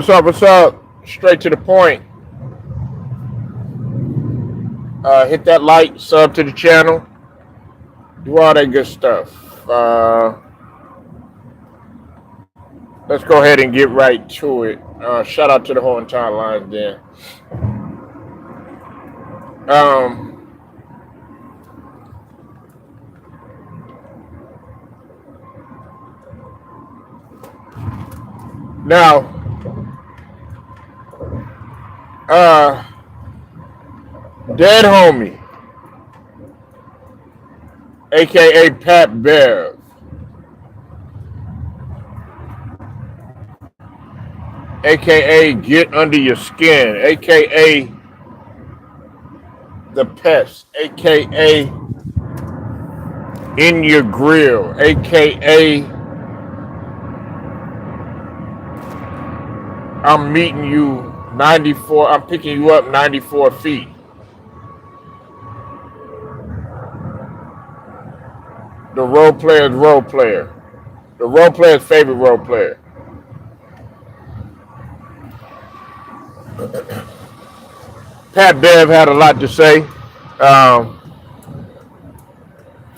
What's up? What's up? Straight to the point. Hit that like, sub to the channel, do all that good stuff. Let's go ahead and get right to it. Shout out to the whole entire line there. Um, Now, uh, dead homie, aka Pat Bev, aka Get Under Your Skin, aka The Pest, aka In Your Grill, aka I'm meeting you 94, I'm picking you up 94 feet. The role player's role player. The role player's favorite role player. Pat Bev had a lot to say um,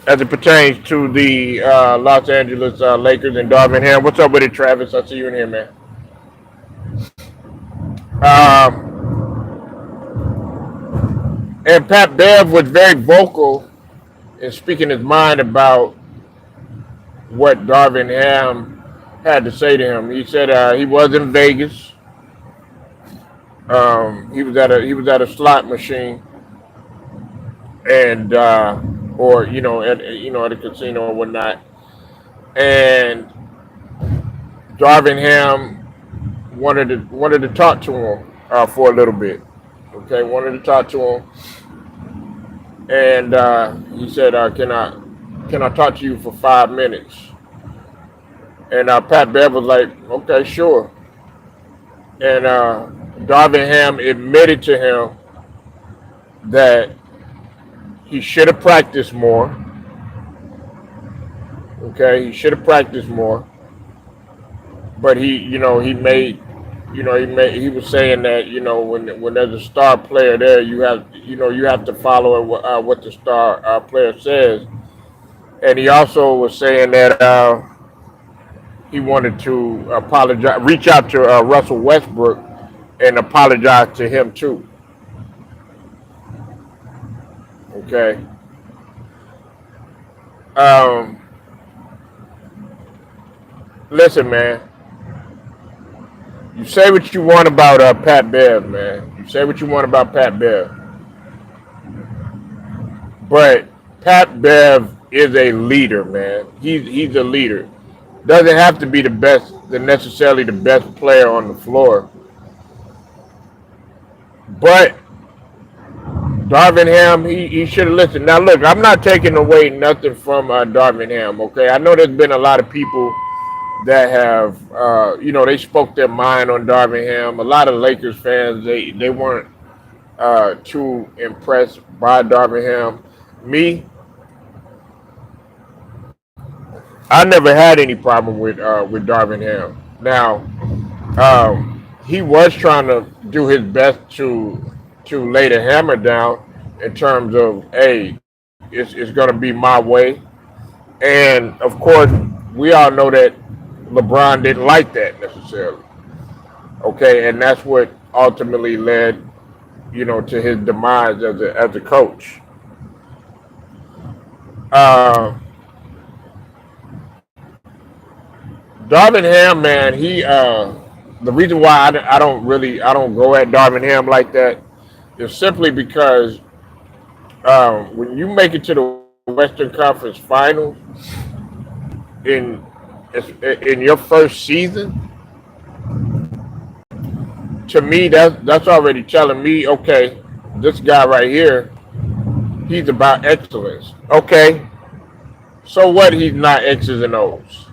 as it pertains to the Los Angeles Lakers and Darvin Ham. What's up with it, Travis? I see you in here, man. And Pat Bev was very vocal in speaking his mind about what Darvin Ham had to say to him. He said he was in Vegas. He was at a slot machine, and or at a casino or whatnot. And Darvin Ham wanted to talk to him for a little bit. Okay, wanted to talk to him, and he said, "Can I talk to you for 5 minutes?" And Pat Bev was like, "Okay, sure." And Darvin Ham admitted to him that he should have practiced more. Okay, he should have practiced more, but he was saying that when there's a star player there, you have to follow what the star player says, and he also was saying that he wanted to apologize, reach out to Russell Westbrook, and apologize to him too. Okay. Um, Listen, man. You say what you want about Pat Bev, man. You say what you want about Pat Bev, but Pat Bev is a leader, man. He's a leader. Doesn't have to be necessarily the best player on the floor, but Darvin Ham, he should have listened. Now, look, I'm not taking away nothing from Darvin Ham. Okay, I know there's been a lot of people that have, they spoke their mind on Darvin Ham. A lot of Lakers fans, they weren't too impressed by Darvin Ham. Me, I never had any problem with Darvin Ham. Now, he was trying to do his best to lay the hammer down in terms of, hey, it's going to be my way. And of course, we all know that LeBron didn't like that necessarily. Okay, and that's what ultimately led, to his demise as a coach. Uh, Darvin Ham, man, the reason why I don't go at Darvin Ham like that is simply because when you make it to the Western Conference Finals in in your first season, to me that's already telling me, okay, this guy right here, he's about excellence. Okay, so what? He's not X's and O's.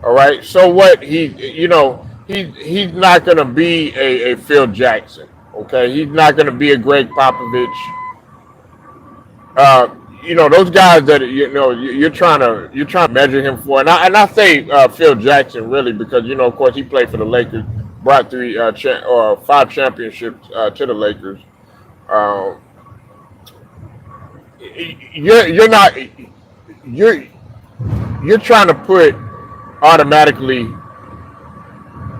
All right. So what? He's not gonna be a Phil Jackson. Okay, he's not gonna be a Greg Popovich. Those guys that you're trying to measure him for, and I say Phil Jackson really because of course he played for the Lakers, brought three or five championships to the Lakers. Um, you're not you're you're trying to put automatically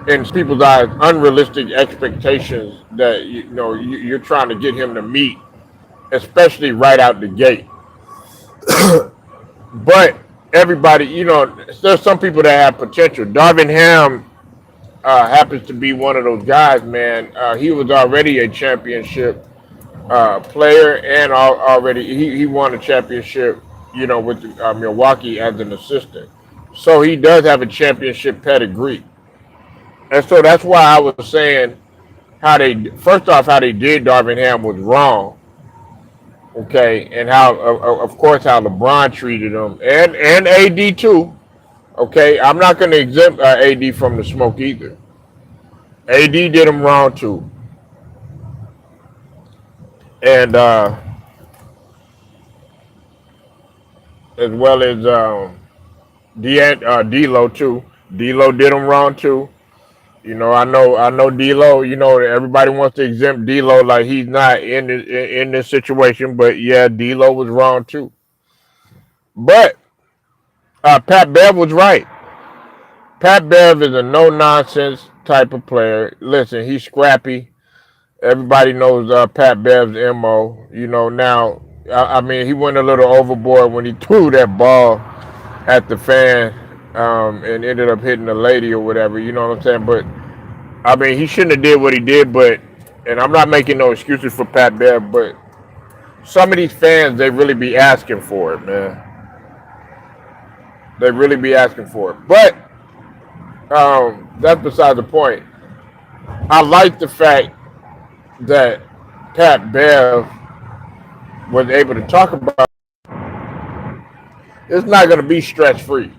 in people's eyes unrealistic expectations that you're trying to get him to meet, especially right out the gate. But everybody, there's some people that have potential. Darvin Ham happens to be one of those guys, man. He was already a championship player, and already he won a championship, with Milwaukee as an assistant. So he does have a championship pedigree, and so that's why I was saying how they did Darvin Ham was wrong. Okay, and how of course how LeBron treated him, and AD too. Okay, I'm not going to exempt AD from the smoke either. AD did him wrong too, and as well as D'Lo too. D'Lo did him wrong too. I know D'Lo. Everybody wants to exempt D'Lo like he's not in this situation, but yeah, D'Lo was wrong too. But Pat Bev was right. Pat Bev is a no nonsense type of player. Listen, he's scrappy. Everybody knows Pat Bev's mo. Now I mean he went a little overboard when he threw that ball at the fan and ended up hitting the lady or whatever. You know what I'm saying? But I mean he shouldn't have did what he did. But and I'm not making no excuses for Pat Bev, but some of these fans they really be asking for it, man. They really be asking for it. But that's beside the point. I like the fact that Pat Bev was able to talk about it's not going to be stress free.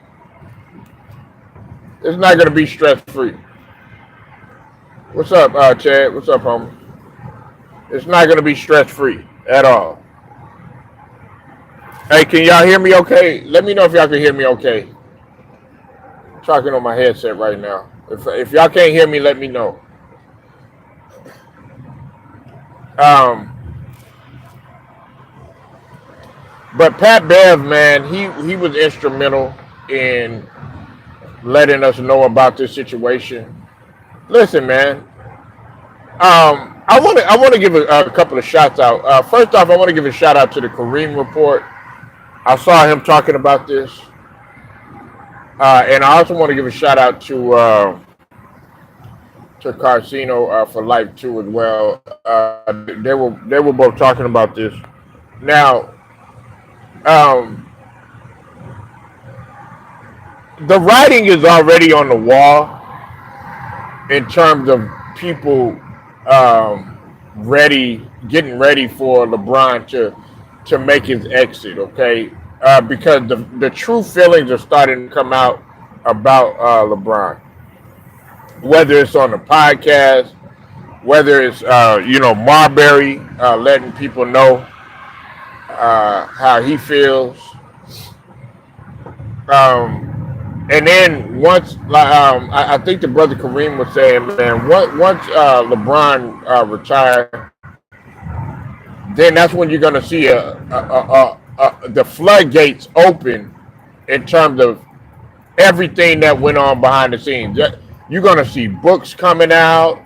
It's not going to be stress free. What's up, Chad? What's up, homie? It's not going to be stress free at all. Hey, can y'all hear me okay? Let me know if y'all can hear me okay. I'm talking on my headset right now. If y'all can't hear me, let me know. Um, but Pat Bev, man, he was instrumental in letting us know about this situation. Listen, man. I want to give a couple of shots out. First off, I want to give a shout out to the Kareem report. I saw him talking about this, and I also want to give a shout out to Carcino for life too as well. They were both talking about this. Now, um, the writing is already on the wall in terms of people getting ready for LeBron to make his exit. Okay, because the true feelings are starting to come out about LeBron, whether it's on the podcast, whether it's Marbury letting people know how he feels. And then once, I think the brother Kareem was saying, man, once LeBron retired, then that's when you're gonna see the floodgates open in terms of everything that went on behind the scenes. You're gonna see books coming out.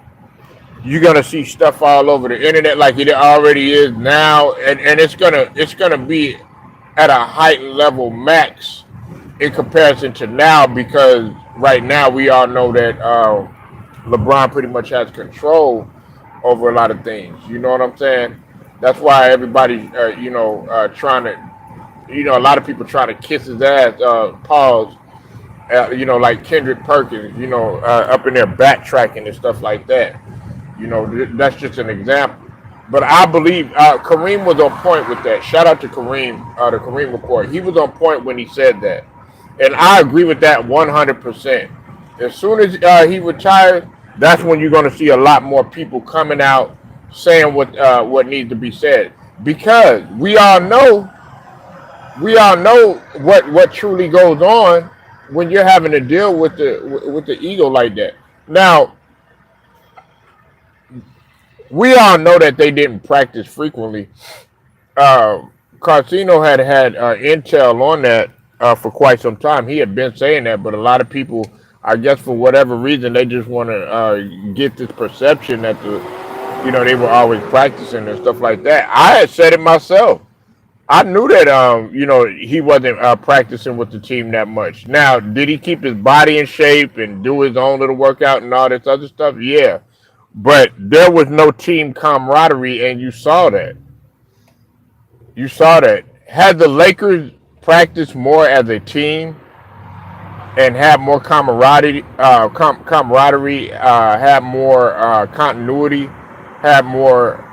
You're gonna see stuff all over the internet like it already is now, and it's gonna be at a heightened level max in comparison to now, because right now we all know that LeBron pretty much has control over a lot of things. You know what I'm saying? That's why everybody, trying to, a lot of people trying to kiss his ass, pause, like Kendrick Perkins, up in there backtracking and stuff like that. That's just an example. But I believe Kareem was on point with that. Shout out to Kareem, the Kareem report. He was on point when he said that. And I agree with that 100%. As soon as he retires, that's when you're going to see a lot more people coming out saying what needs to be said. Because we all know what truly goes on when you're having to deal with the ego like that. Now, we all know that they didn't practice frequently. uh, Carcino had intel on that for quite some time. He had been saying that, but a lot of people, I guess, for whatever reason, they just want to get this perception that they were always practicing and stuff like that. I had said it myself. I knew that he wasn't practicing with the team that much. Now, did he keep his body in shape and do his own little workout and all this other stuff? Yeah, but there was no team camaraderie, and you saw that. You saw that. Had the Lakers practiced more as a team and had more camaraderie, had more continuity, had more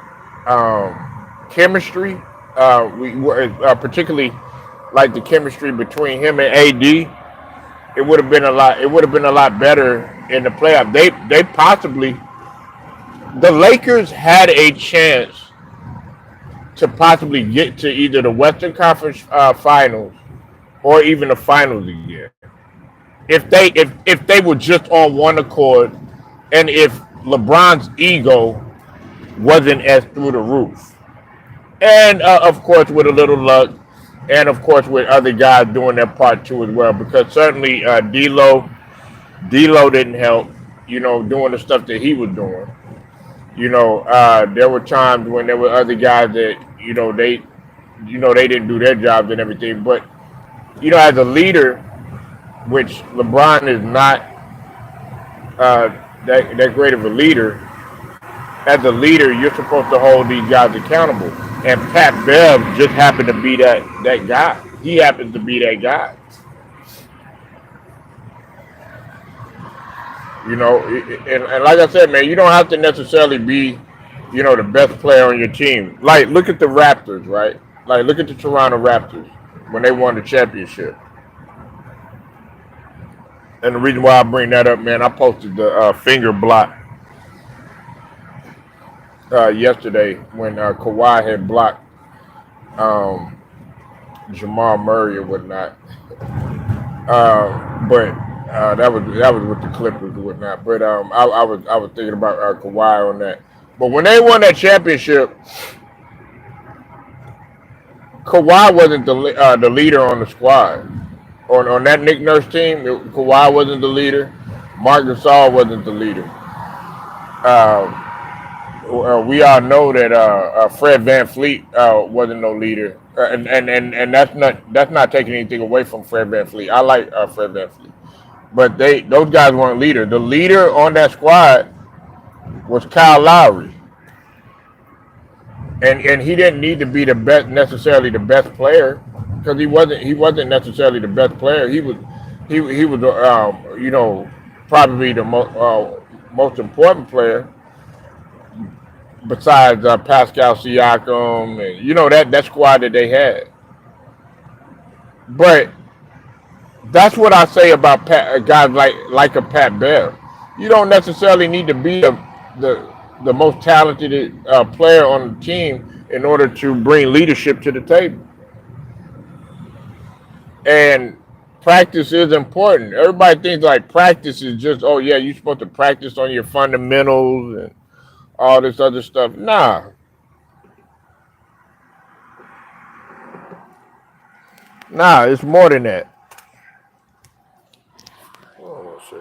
chemistry. We particularly like the chemistry between him and AD. It would have been a lot. It would have been a lot better in the playoff. They possibly the Lakers had a chance to possibly get to either the Western Conference Finals or even the finals again. If they were just on one accord, and if LeBron's ego wasn't as through the roof, and of course with a little luck, and of course with other guys doing their part too as well, because certainly D'Lo didn't help, doing the stuff that he was doing. There were times when there were other guys that they didn't do their jobs and everything, but as a leader, which LeBron is not uh, that great of a leader. As a leader, you're supposed to hold these guys accountable. And Pat Bev just happened to be that guy. He happens to be that guy. And like I said, man, you don't have to necessarily be, the best player on your team. Like, look at the Raptors, right? Like, look at the Toronto Raptors when they won the championship. And the reason why I bring that up, man, I posted the finger block yesterday when Kawhi had blocked um, Jamal Murray or whatnot. But that was with the Clippers or whatnot. But I was thinking about Kawhi on that. But when they won that championship, Kawhi wasn't the leader on the squad. On that Nick Nurse team, Kawhi wasn't the leader. Mark Gasol wasn't the leader. Uh, we all know that Fred Van Fleet wasn't no leader, and that's not taking anything away from Fred Van Fleet. I like Fred Van Fleet, but those guys weren't leader. The leader on that squad was Kyle Lowry, and he didn't need to be the best necessarily the best player because he wasn't necessarily the best player. He was probably the most important player besides Pascal Siakam and that squad that they had. But that's what I say about guys like a Pat Bev. You don't necessarily need to be the most talented player on the team in order to bring leadership to the table. And practice is important. Everybody thinks like practice is just, oh yeah, you're supposed to practice on your fundamentals and all this other stuff. Nah, it's more than that. Oh, shit.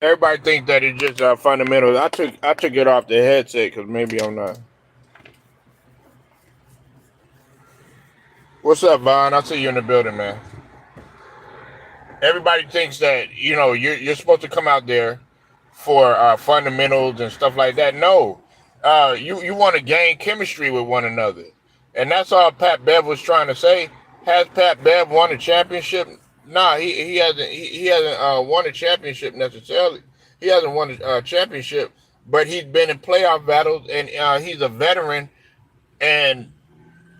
Everybody thinks that it's just fundamentals. I took it off the headset because maybe I'm not. What's up, Vaughn? I see you in the building, man. Everybody thinks that you're supposed to come out there for fundamentals and stuff like that. No, you want to gain chemistry with one another, and that's all Pat Bev was trying to say. Has Pat Bev won a championship? Nah, he hasn't. He hasn't won a championship necessarily. He hasn't won a championship, but he's been in playoff battles, and he's a veteran, and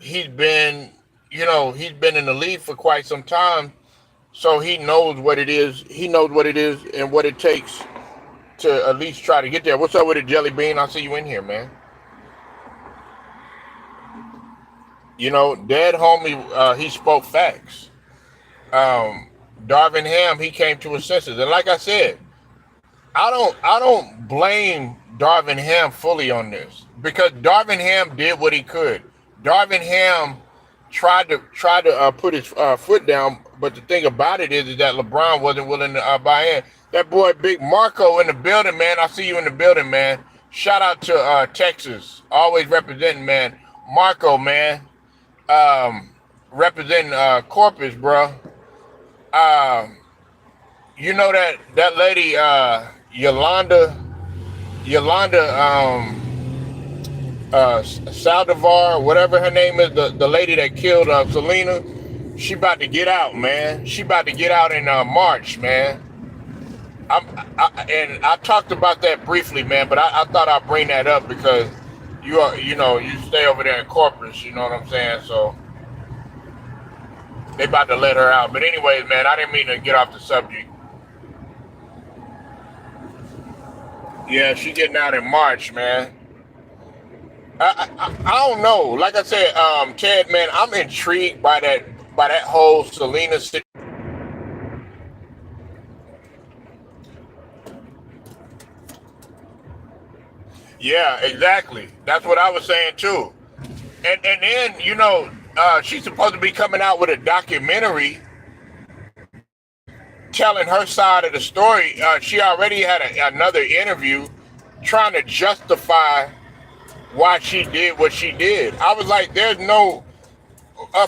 he's been he's been in the league for quite some time, so he knows what it is. He knows what it is and what it takes to at least try to get there. What's up with it, Jelly Bean? I see you in here, man. You know, dead homie, he spoke facts. Um, Darvin Ham, he came to his senses, and like I said, I don't blame Darvin Ham fully on this because Darvin Ham did what he could. Darvin Ham tried to put his foot down, but the thing about it is that LeBron wasn't willing to buy in. That boy Big Marco in the building, man. I see you in the building, man. Shout out to Texas, always representing, man. Marco, man, representing Corpus, bro. Um, you know that lady Yolanda Saldivar, whatever her name is, the lady that killed Selena. She about to get out, man. She about to get out in March, man. And I talked about that briefly, man, but I thought I'd bring that up because you stay over there in Corpus, you know what I'm saying? So they about to let her out. But anyways, man, I didn't mean to get off the subject. Yeah, she getting out in March, man. I don't know. Like I said, Ted, man, I'm intrigued by that whole Selena situation. Yeah, exactly. That's what I was saying too. And then she's supposed to be coming out with a documentary telling her side of the story. She already had another interview trying to justify why she did what she did. I was like, there's no.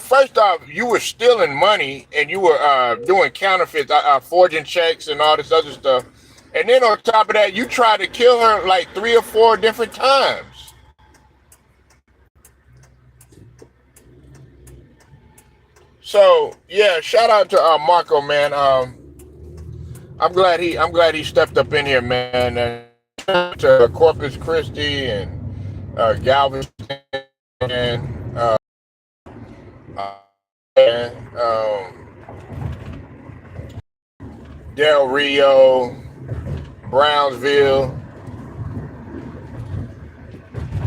First off, you were stealing money and you were doing counterfeits, forging checks and all this other stuff. And then on top of that, you tried to kill her like 3 or 4 different times. So yeah, shout out to Marco, man. I'm glad he stepped up in here, man. And to Corpus Christi and Galveston and Del Rio, Brownsville,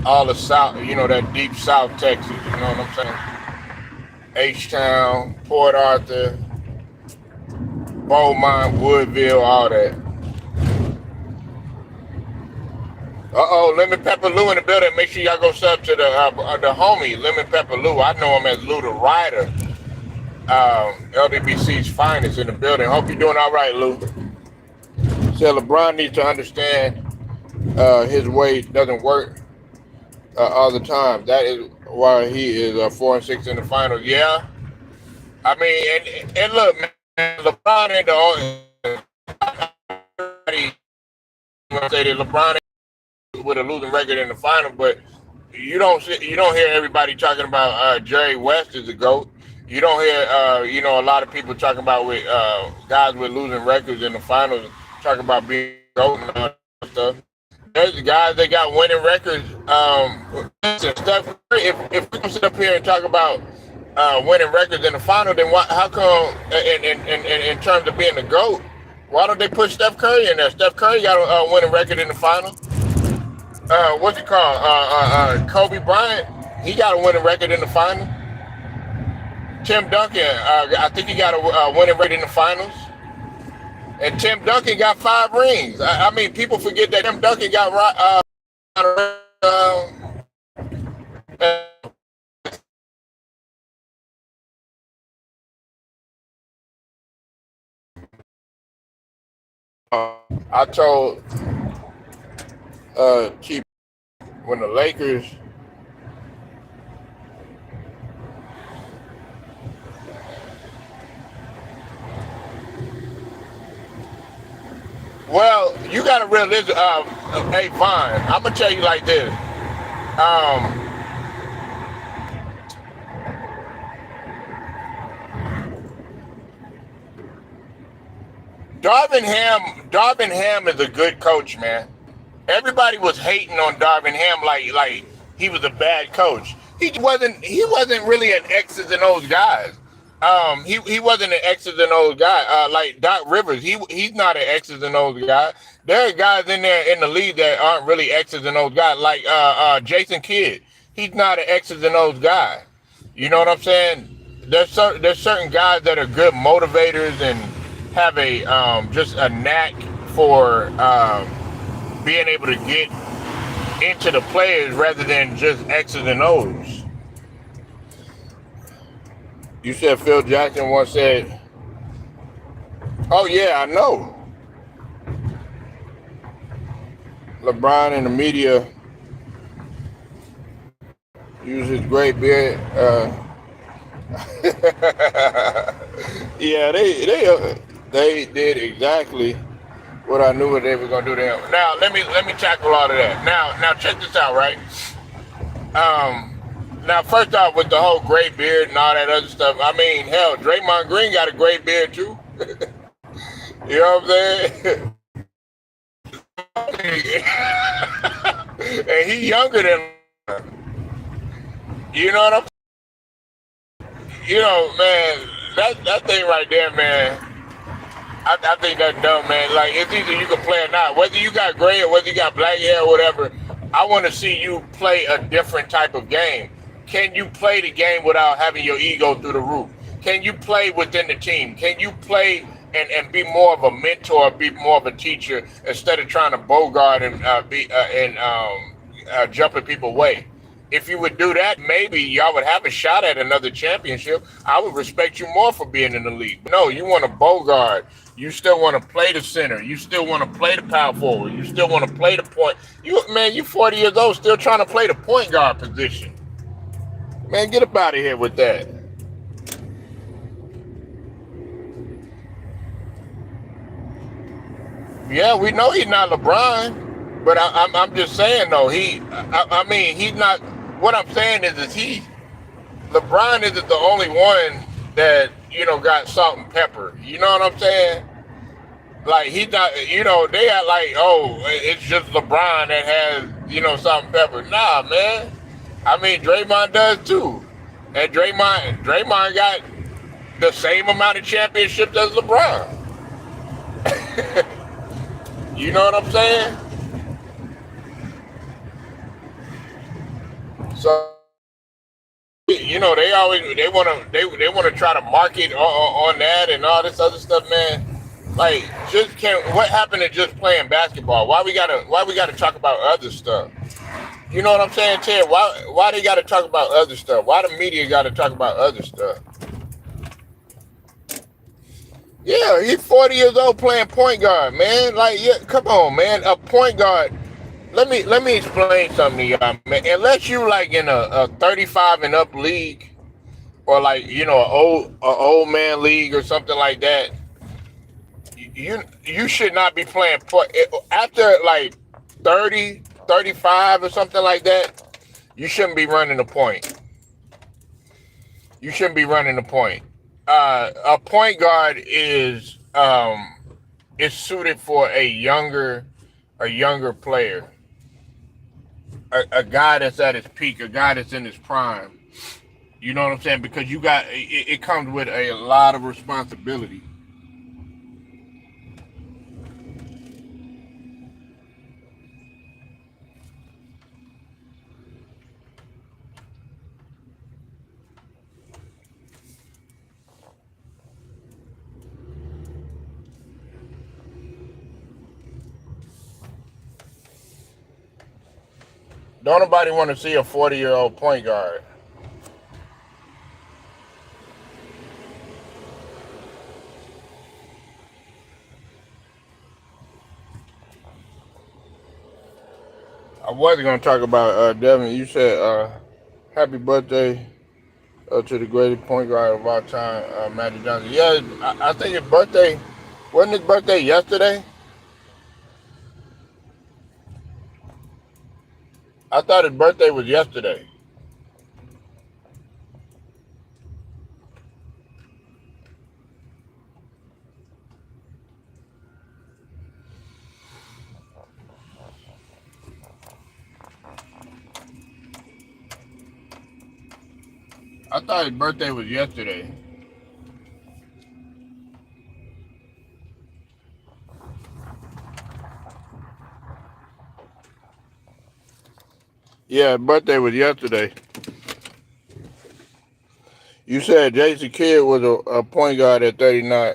all the South, that deep South Texas, you know what I'm saying? H-Town, Port Arthur, Beaumont, Woodville, all that. Lemon Pepper Lou in the building. Make sure y'all go sub to the homie, Lemon Pepper Lou. I know him as Lou the Rider. LDBC's finest in the building. Hope you're doing all right, Lou. Said LeBron needs to understand his way doesn't work all the time. That is why he is 4-6 in the finals. Yeah, I mean, and look, man, LeBron ain't the only. Say that LeBron ain't with a losing record in the final, but you don't hear everybody talking about Jerry West is the GOAT. You don't hear a lot of people talking about with guys with losing records in the finals talking about being GOAT and all that stuff. There's guys that got winning records. Listen, Steph Curry, if we sit up here and talk about winning records in the final, then how come in terms of being the GOAT, why don't they put Steph Curry in there? Steph Curry got a winning record in the final. What's it called? Kobe Bryant, he got a winning record in the final. Tim Duncan, I think he got a winning record in the finals. And Tim Duncan got 5 rings. I mean, people forget that Tim Duncan got I told Chief when the Lakers. Well, you got to realize, hey, Vaughn, I'm going to tell you like this. Um, Darvin Ham is a good coach, man. Everybody was hating on Darvin Ham like he was a bad coach. He wasn't really an X's and O's guys. He wasn't an X's and O's guy. Like Doc Rivers, he's not an X's and O's guy. There are guys in there in the league that aren't really X's and O's guys. Like Jason Kidd, he's not an X's and O's guy. You know what I'm saying? There's certain guys that are good motivators and have a just a knack for being able to get into the players rather than just X's and O's. You said Phil Jackson once said, "Oh yeah, I know." LeBron and the media use his great beard. Yeah, they did exactly what I knew what they were gonna do to him. Now let me tackle all of that. Now check this out, right? Now first off, with the whole gray beard and all that other stuff, I mean, hell, Draymond Green got a gray beard too. You know what I'm saying? And he younger than, you know what I'm, you know, man, that thing right there, man. I think that's dumb, man. Like, it's either you can play or not. Whether you got gray or whether you got black hair or whatever, I want to see you play a different type of game. Can you play the game without having your ego through the roof? Can you play within the team? Can you play and be more of a mentor, be more of a teacher instead of trying to bogart and jumping people away? If you would do that, maybe y'all would have a shot at another championship. I would respect you more for being in the league. No, you want to bogart. You still want to play the center. You still want to play the power forward. You still want to play the point. You 40 years old, still trying to play the point guard position. Man, get up out of here with that. Yeah, we know he's not LeBron, but I'm just saying though. I mean, he's not. What I'm saying is LeBron isn't the only one that got salt and pepper. You know what I'm saying? Like he's not. They are like, oh, it's just LeBron that has salt and pepper. Nah, man. I mean, Draymond does too, and Draymond got the same amount of championships as LeBron. You know what I'm saying? So they want to try to market on that and all this other stuff, man. Like, just can't. What happened to just playing basketball? Why we gotta talk about other stuff? You know what I'm saying, Ted? Why they gotta talk about other stuff? Why the media gotta talk about other stuff? Yeah, he's 40 years old playing point guard, man. Like, yeah, come on, man. A point guard. Let me explain something to y'all, man. Unless you like in a 35 and up league, or like a old man league or something like that, you should not be playing point after like 30, 35 or something like that. You shouldn't be running the point. You shouldn't be running the point. A point guard is suited for a younger player, a guy that's at his peak, a guy that's in his prime. You know what I'm saying? Because it comes with a lot of responsibility. Don't nobody want to see a 40-year-old point guard. I was going to talk about Devin. You said happy birthday to the greatest point guard of all time, Magic Johnson. Yeah, I think his birthday wasn't his birthday yesterday. I thought his birthday was yesterday. I thought his birthday was yesterday. Yeah, birthday was yesterday. You said Jason Kidd was a point guard at 39.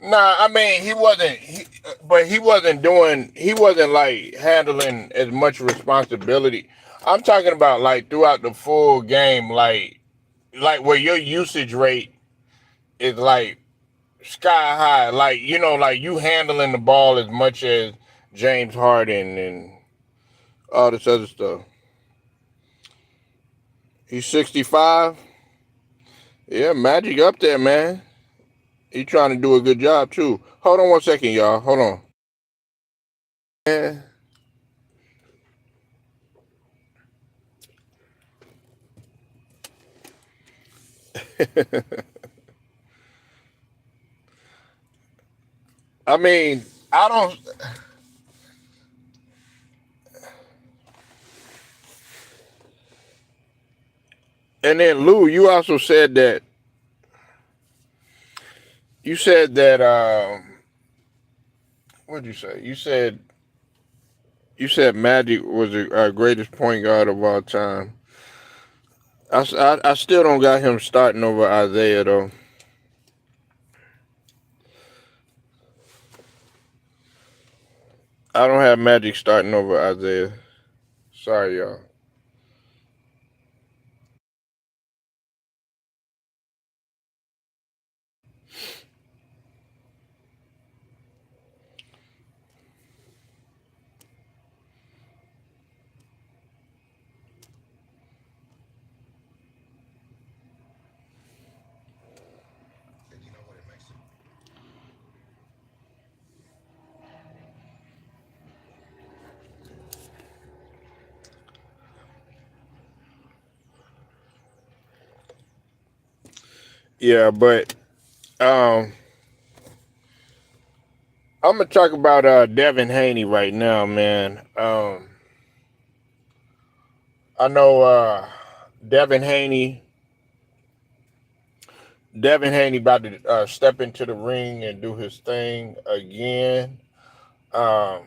Nah, I mean but he wasn't doing. He wasn't like handling as much responsibility. I'm talking about like throughout the full game, like where your usage rate is like sky high. Like like you handling the ball as much as James Harden and all this other stuff. He's 65. Yeah, Magic up there, man. He trying to do a good job too. Hold on 1 second, y'all. Hold on. Yeah. I mean, I don't. And then Lou, you also said that you said that. What did you say? You said Magic was the greatest point guard of all time. I still don't got him starting over Isaiah though. I don't have Magic starting over Isaiah. Sorry, y'all. Yeah, but um, I'm gonna talk about Devin Haney right now, man. I know Devin Haney. Devin Haney about to step into the ring and do his thing again. Um,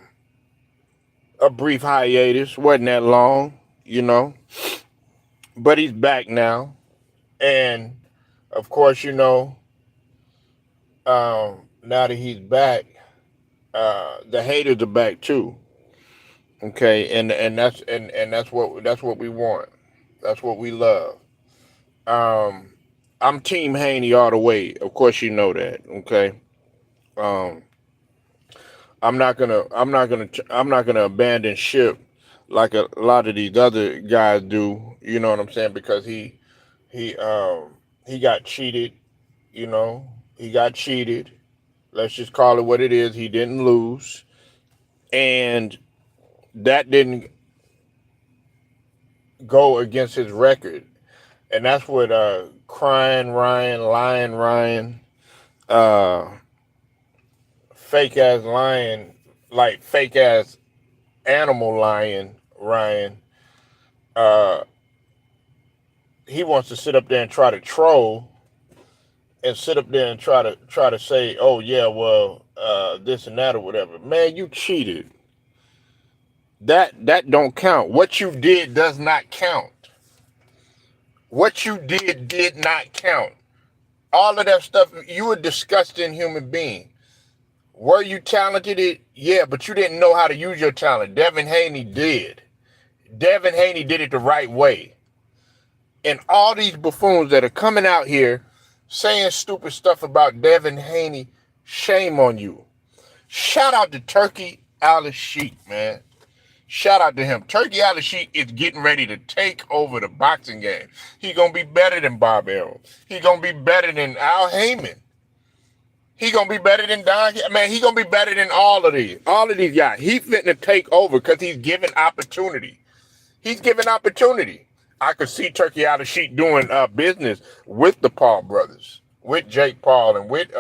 a brief hiatus wasn't that long, you know, but he's back now, and of course, now that he's back, the haters are back too. Okay, and that's what we want. That's what we love. Um, I'm Team Haney all the way. Of course, you know that. Okay. Um, I'm not gonna abandon ship like a lot of these other guys do. You know what I'm saying? Because he he got cheated. You know, he got cheated. Let's just call it what it is. He didn't lose, and that didn't go against his record. And that's what crying Ryan, lying Ryan, uh, fake ass lion, like fake ass animal lion Ryan. Uh, he wants to sit up there and try to troll and sit up there and try to say, oh yeah, well, this and that or whatever. Man, you cheated. That don't count. What you did does not count. What you did not count. All of that stuff. You a disgusting human being. Were you talented? Yeah, but you didn't know how to use your talent. Devin Haney did. Devin Haney did it the right way. And all these buffoons that are coming out here saying stupid stuff about Devin Haney, shame on you. Shout out to Turkey Al-Sheik, man. Shout out to him. Turkey Al-Sheik is getting ready to take over the boxing game. He gonna be better than Bob Arum. He gonna be better than Al Heyman. He gonna be better than Don. Man, he gonna be better than all of these. All of these guys. He's fitting to take over because he's given opportunity. He's given opportunity. I could see Turkey Al-Sheik doing business with the Paul brothers, with Jake Paul, and with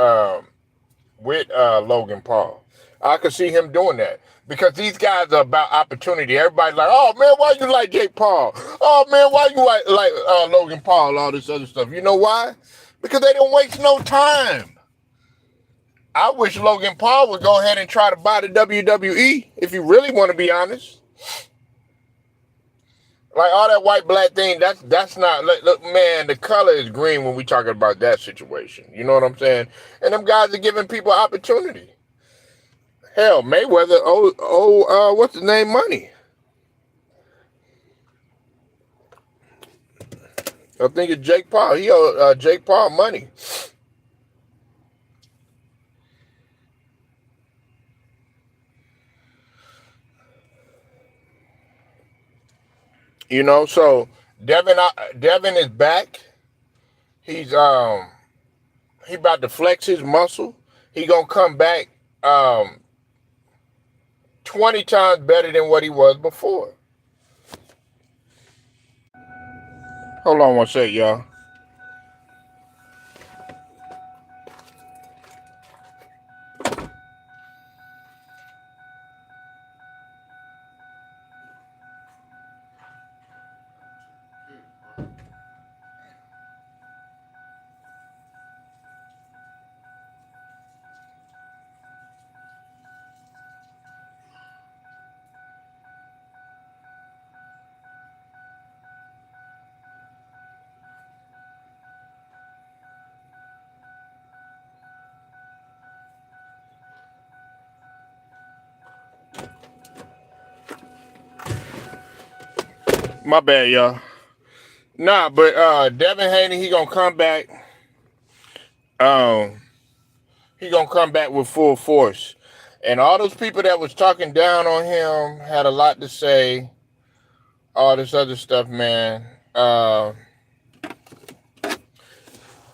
Logan Paul. I could see him doing that because these guys are about opportunity. Everybody's like, oh man, why you like Jake Paul? Oh man, why you like Logan Paul? All this other stuff. You know why? Because they don't waste no time. I wish Logan Paul would go ahead and try to buy the WWE if you really want to be honest. Like all that white black thing, that's not. Look, man, the color is green when we talking about that situation. You know what I'm saying? And them guys are giving people opportunity. Hell, Mayweather, what's his name? Money. I think it's Jake Paul. He owed Jake Paul money. You know, so Devin is back. He's he about to flex his muscle. He gonna come back 20 times better than what he was before. Hold on one sec, y'all. My bad, y'all. Nah, but Devin Haney, Um, he gonna come back with full force. And all those people that was talking down on him had a lot to say. All this other stuff, man.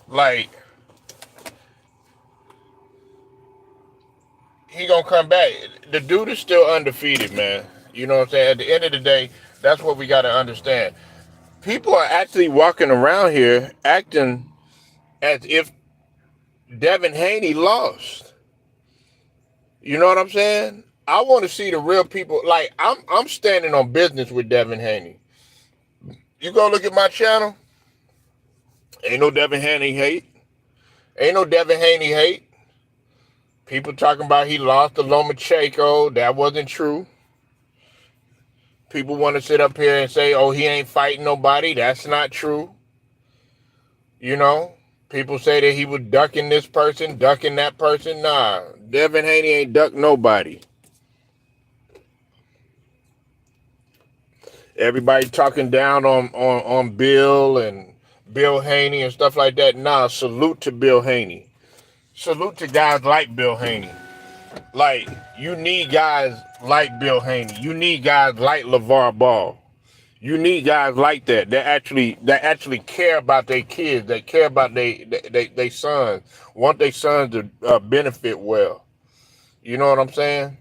Like he gonna come back. The dude is still undefeated, man. You know what I'm saying? At the end of the day, that's what we gotta understand. People are actually walking around here acting as if Devin Haney lost. You know what I'm saying? I want to see the real people. Like I'm standing on business with Devin Haney. You go look at my channel. Ain't no Devin Haney hate. Ain't no Devin Haney hate. People talking about he lost to Lomachenko. That wasn't true. People want to sit up here and say, oh, he ain't fighting nobody. That's not true. You know? People say that he was ducking this person, ducking that person. Nah, Devin Haney ain't ducked nobody. Everybody talking down on Bill and Bill Haney and stuff like that. Nah, salute to Bill Haney. Salute to guys like Bill Haney. Like, you need guys like Bill Haney. You need guys like LeVar Ball. You need guys like that actually care about their kids, that care about their sons, want their sons to benefit well. You know what I'm saying?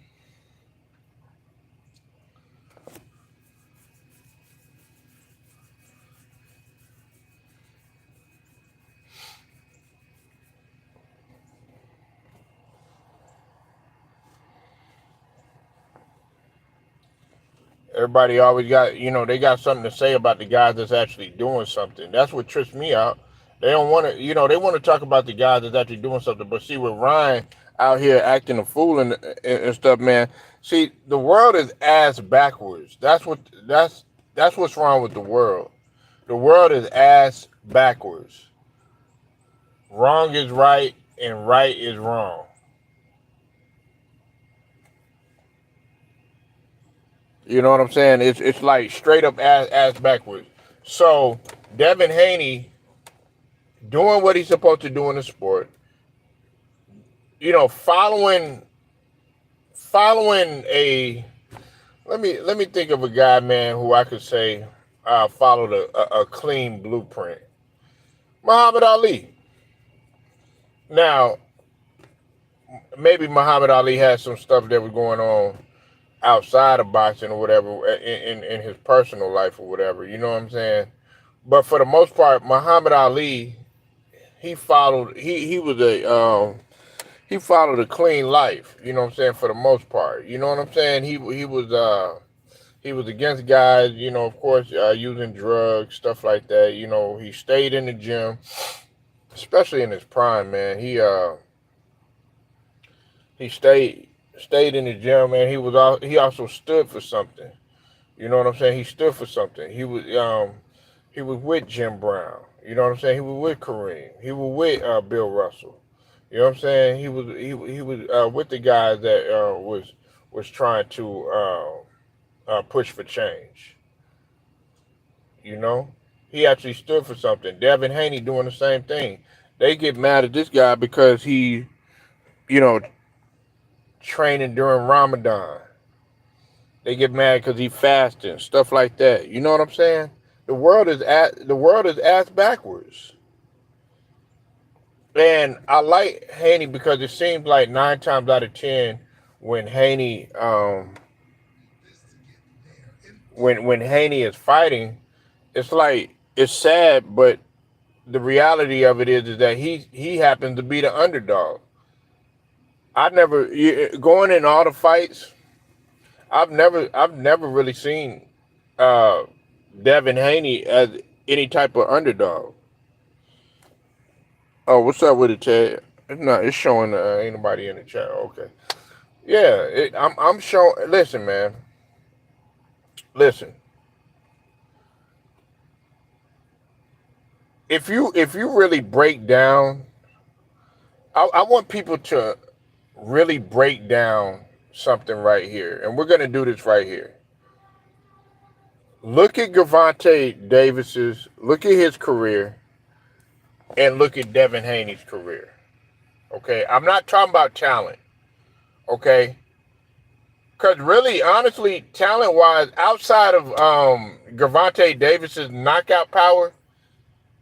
Everybody always got, they got something to say about the guys that's actually doing something. That's what trips me out. They don't want to, they want to talk about the guys that's actually doing something. But see, with Ryan out here acting a fool and stuff, man. See, the world is ass backwards. That's what's wrong with the world. The world is ass backwards. Wrong is right and right is wrong. You know what I'm saying? It's like straight up ass backwards. So Devin Haney doing what he's supposed to do in the sport, following a let me think of a guy, man, who I could say followed a clean blueprint. Muhammad Ali. Now, maybe Muhammad Ali had some stuff that was going on outside of boxing or whatever in his personal life or whatever. You know what I'm saying? But for the most part, Muhammad Ali, he followed a clean life. You know what I'm saying? For the most part, you know what I'm saying? He was against guys, of course, using drugs, stuff like that. He stayed in the gym, especially in his prime, man. He stayed in the gym, man. He also stood for something. You know what I'm saying? He stood for something. He was with Jim Brown. You know what I'm saying? He was with Kareem. He was with Bill Russell. You know what I'm saying? He was with the guys that was trying to push for change. You know, he actually stood for something. Devin Haney doing the same thing. They get mad at this guy because he, you know, training during Ramadan. They get mad because he fasting, stuff like that. You know what I'm saying? The world is ass backwards. And I like Haney because it seems like 9 times out of 10, when Haney when Haney is fighting, it's like it's sad, but the reality of it is that he happens to be the underdog. Going in all the fights. I've never really seen uh, Devin Haney as any type of underdog. Oh, what's up with it, Ted? It's not. It's showing ain't nobody in the chat. Okay. Yeah, I'm showing. Listen, man. Listen. If you really break down, I want people to really break down something right here, and we're gonna do this right here. Look at Gervonta Davis's. Look at his career, and look at Devin Haney's career. Okay, I'm not talking about talent. Okay, because really, honestly, talent-wise, outside of Gervonta Davis's knockout power,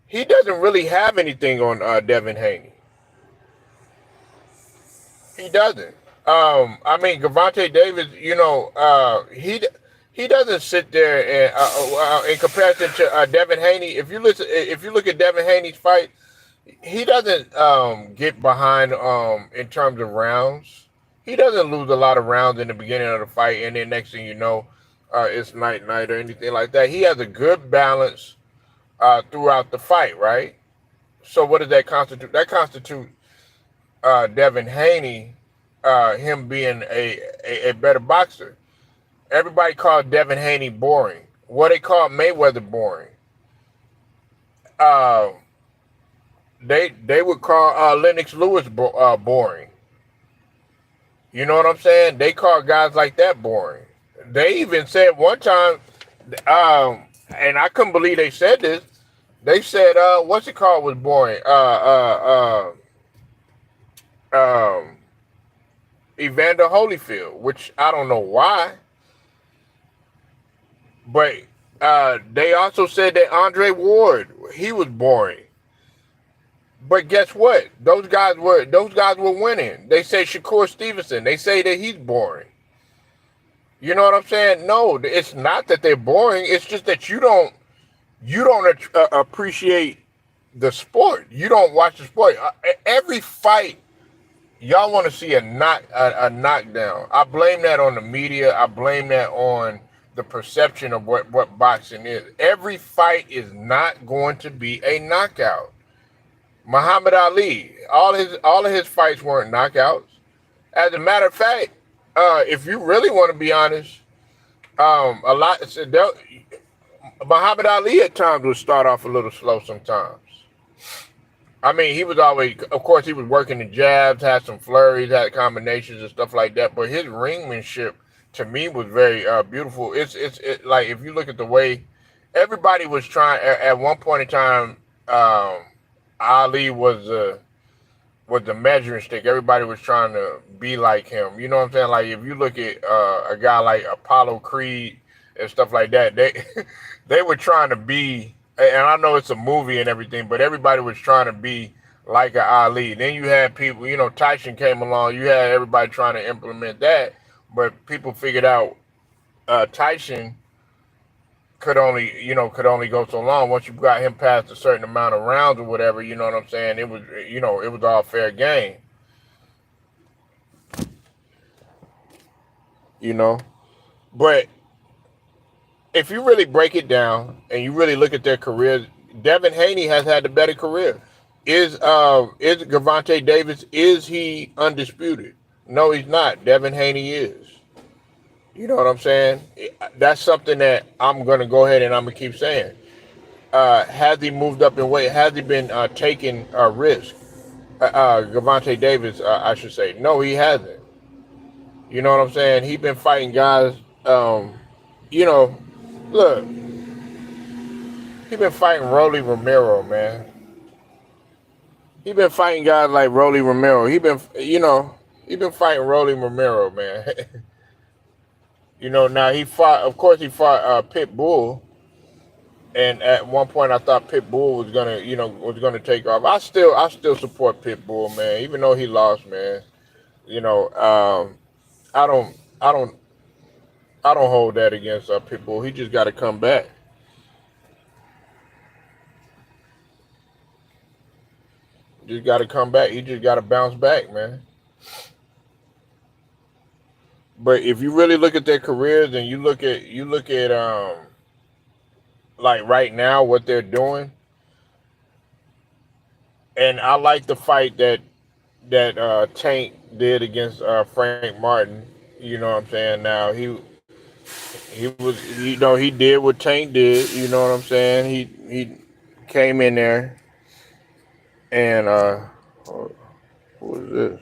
he doesn't really have anything on Devin Haney. He doesn't. I mean, Gervonta Davis, he doesn't sit there and in comparison to Devin Haney. If you look at Devin Haney's fight, he doesn't get behind in terms of rounds. He doesn't lose a lot of rounds in the beginning of the fight, and then next thing you know, it's night night or anything like that. He has a good balance throughout the fight, right? So what does that constitute? That constitutes Devin Haney, him being a better boxer. Everybody called Devin Haney boring. What they called Mayweather boring. Uh, they would call Lennox Lewis boring. You know what I'm saying? They call guys like that boring. They even said one time, and I couldn't believe they said this. They said, what's it called was boring? Um, Evander Holyfield, which I don't know why, but they also said that Andre Ward, he was boring. But guess what? Those guys were winning. They say Shakur Stevenson. They say that he's boring. You know what I'm saying? No, it's not that they're boring. It's just that you don't appreciate the sport. You don't watch the sport. Every fight, y'all want to see a knockdown. I blame that on the media. I blame that on the perception of what boxing is. Every fight is not going to be a knockout. Muhammad Ali, all of his fights weren't knockouts. As a matter of fact, if you really want to be honest, a lot. Muhammad Ali at times would start off a little slow sometimes. I mean, he was always, of course, he was working the jabs, had some flurries, had combinations and stuff like that. But his ringmanship, to me, was very beautiful. It's like if you look at the way everybody was trying at one point in time, Ali was the measuring stick. Everybody was trying to be like him. You know what I'm saying? Like if you look at a guy like Apollo Creed and stuff like that, they they were trying to be. And I know it's a movie and everything, but everybody was trying to be like an Ali. Then you had people, Tyson came along. You had everybody trying to implement that, but people figured out Tyson could only go so long. Once you got him past a certain amount of rounds or whatever, you know what I'm saying? It was all fair game, you know. But if you really break it down and you really look at their careers, Devin Haney has had the better career. Is Gervonta Davis, is he undisputed? No, he's not. Devin Haney is. You know what I'm saying? that's something that I'm gonna go ahead and I'm gonna keep saying. Has he moved up in weight? Has he been taking a risk? Gavante Davis, I should say. No, he hasn't. You know what I'm saying? He's been fighting guys. Um, you know, look, he been fighting Rolly Romero, man. He been fighting guys like Rolly Romero. He been fighting Rolly Romero, man. Now he fought. Of course, he fought Pit Bull, and at one point I thought Pit Bull was gonna take off. I still support Pit Bull, man, even though he lost, man. You know, I don't, I don't, I don't hold that against Pit Bull. He just got to come back. Just got to come back. He just got to bounce back, man. But if you really look at their careers and you look at like right now what they're doing, and I like the fight that Tank did against Frank Martin. You know what I'm saying? Now he did what Tank did. You know what I'm saying? He came in there and who is this?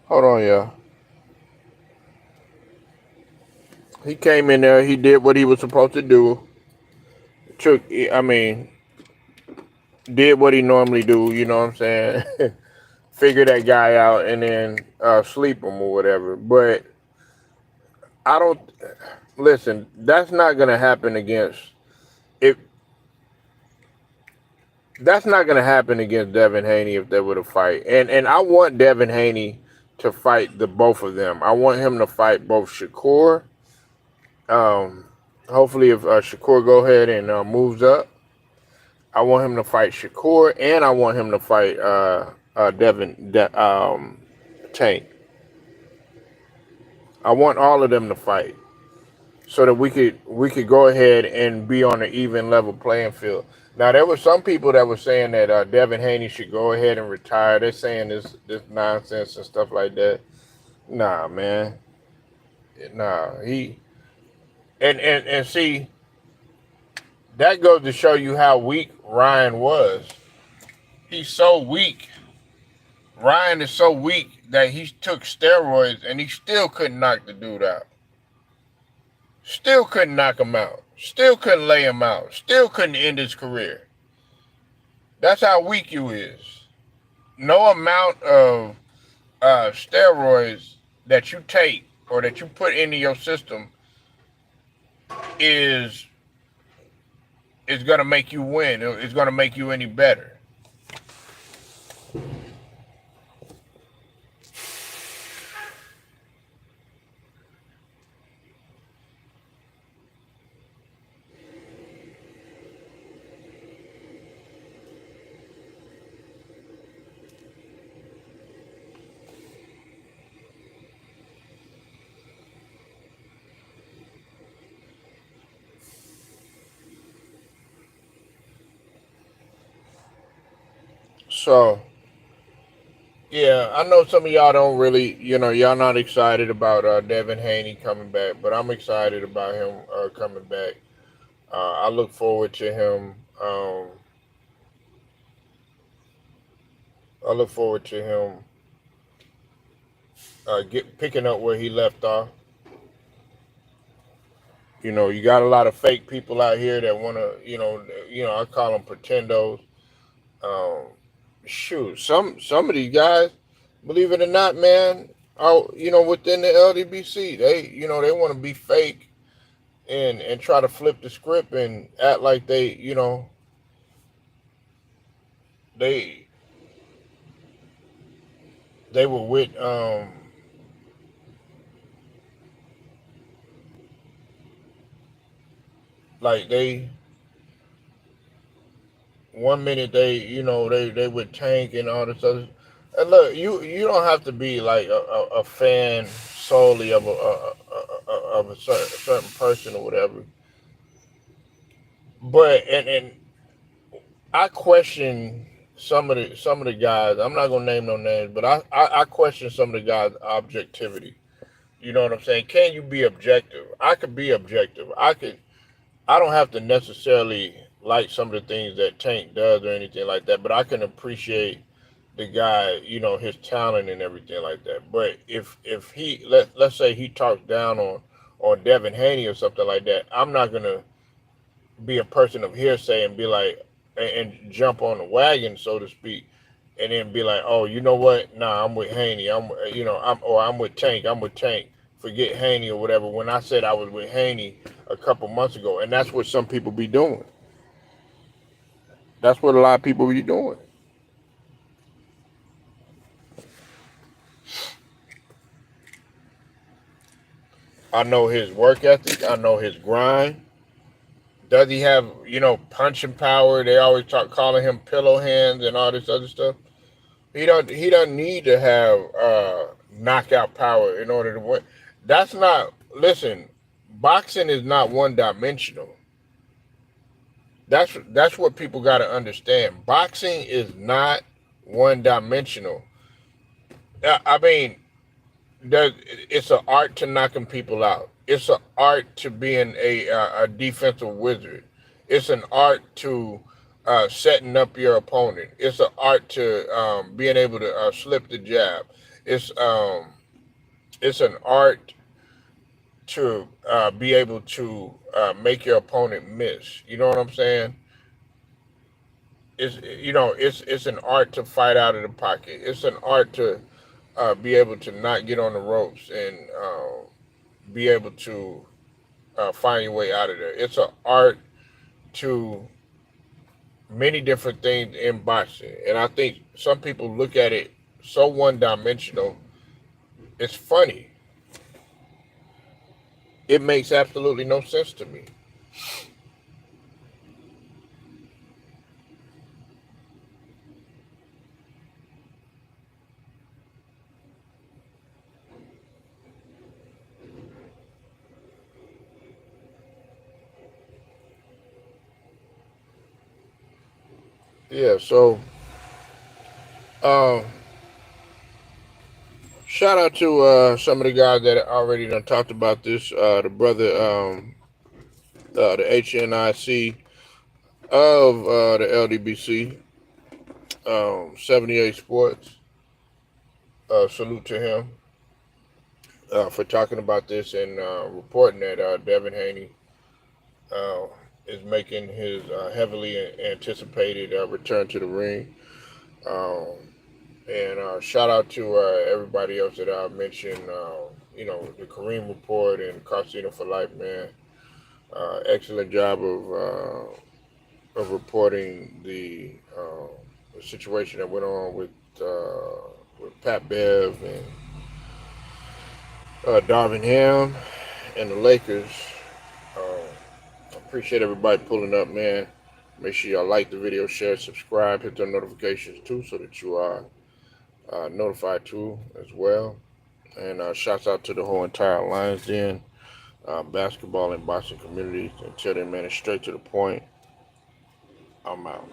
Hold on, y'all. He came in there. He did what he was supposed to do. Took, I mean, did what he normally do. You know what I'm saying? Figure that guy out and then sleep him or whatever. But I don't listen. That's not gonna happen against if that's not gonna happen against Devin Haney if they were to fight. And I want Devin Haney to fight the both of them. I want him to fight both Shakur. Um, Hopefully, if Shakur go ahead and moves up, I want him to fight Shakur, and I want him to fight Tank. I want all of them to fight so that we could go ahead and be on an even level playing field. Now there were some people that were saying that Devin Haney should go ahead and retire. They're saying this nonsense and stuff like that. Nah, man. Nah, he and see that goes to show you how weak Ryan was. He's so weak. Ryan is so weak that he took steroids and he still couldn't knock the dude out. Still couldn't knock him out. Still couldn't lay him out. Still couldn't end his career. That's how weak you is. No amount of steroids that you take or that you put into your system is gonna make you win. It's gonna make you any better. So yeah, I know some of y'all don't really, y'all not excited about Devin Haney coming back, but I'm excited about him coming back. I look forward to him. I look forward to him get picking up where he left off. You got a lot of fake people out here that want to, I call them pretendos. Um, Shoot, some of these guys, believe it or not, man, within the LDBC, they want to be fake and try to flip the script and act like they they were with like they one minute they would tank and all this other. And look, you don't have to be like a fan solely of a certain person or whatever. But and I question. some of the guys. I'm not gonna name no names, but I question some of the guys' objectivity. You know what I'm saying? Can you be objective? I could be objective. I don't have to necessarily like some of the things that Tank does or anything like that, but I can appreciate the guy, his talent and everything like that. But if he let's say he talks down on Devin Haney or something like that, I'm not gonna be a person of hearsay and be like and jump on the wagon, so to speak, and then be like, oh, you know what? Nah, I'm with Haney. I'm with Tank. I'm with Tank. Forget Haney or whatever. When I said I was with Haney a couple months ago, and that's what some people be doing. That's what a lot of people be doing. I know his work ethic. I know his grind. Does he have punching power? They always calling him pillow hands and all this other stuff. He doesn't need to have knockout power in order to win. That's not listen. Boxing is not one dimensional. That's what people got to understand. Boxing is not one dimensional. I mean, it's an art to knocking people out. It's an art to being a defensive wizard. It's an art to setting up your opponent. It's an art to being able to slip the jab. It's um, it's an art to be able to make your opponent miss. You know what I'm saying? It's an art to fight out of the pocket. It's an art to be able to not get on the ropes and be able to find your way out of there. It's an art to many different things in boxing, and I think some people look at it so one dimensional. It's funny. It makes absolutely no sense to me. Yeah. So, um, shout out to some of the guys that already done talked about this. The brother, the HNIC of the LDBC, 78 Sports. Salute to him for talking about this and reporting that Devin Haney uh, is making his heavily anticipated return to the ring. Um, and shout out to everybody else that I mentioned. The Kareem Report and Casino for Life, man. Excellent job of reporting the situation that went on with Pat Bev and Darvin Ham and the Lakers. I appreciate everybody pulling up, man. Make sure y'all like the video, share, subscribe, hit the notifications too, so that you are notified too as well. And shouts out to the whole entire Lions Den basketball and boxing community. Until then, man, it's straight to the point. I'm out.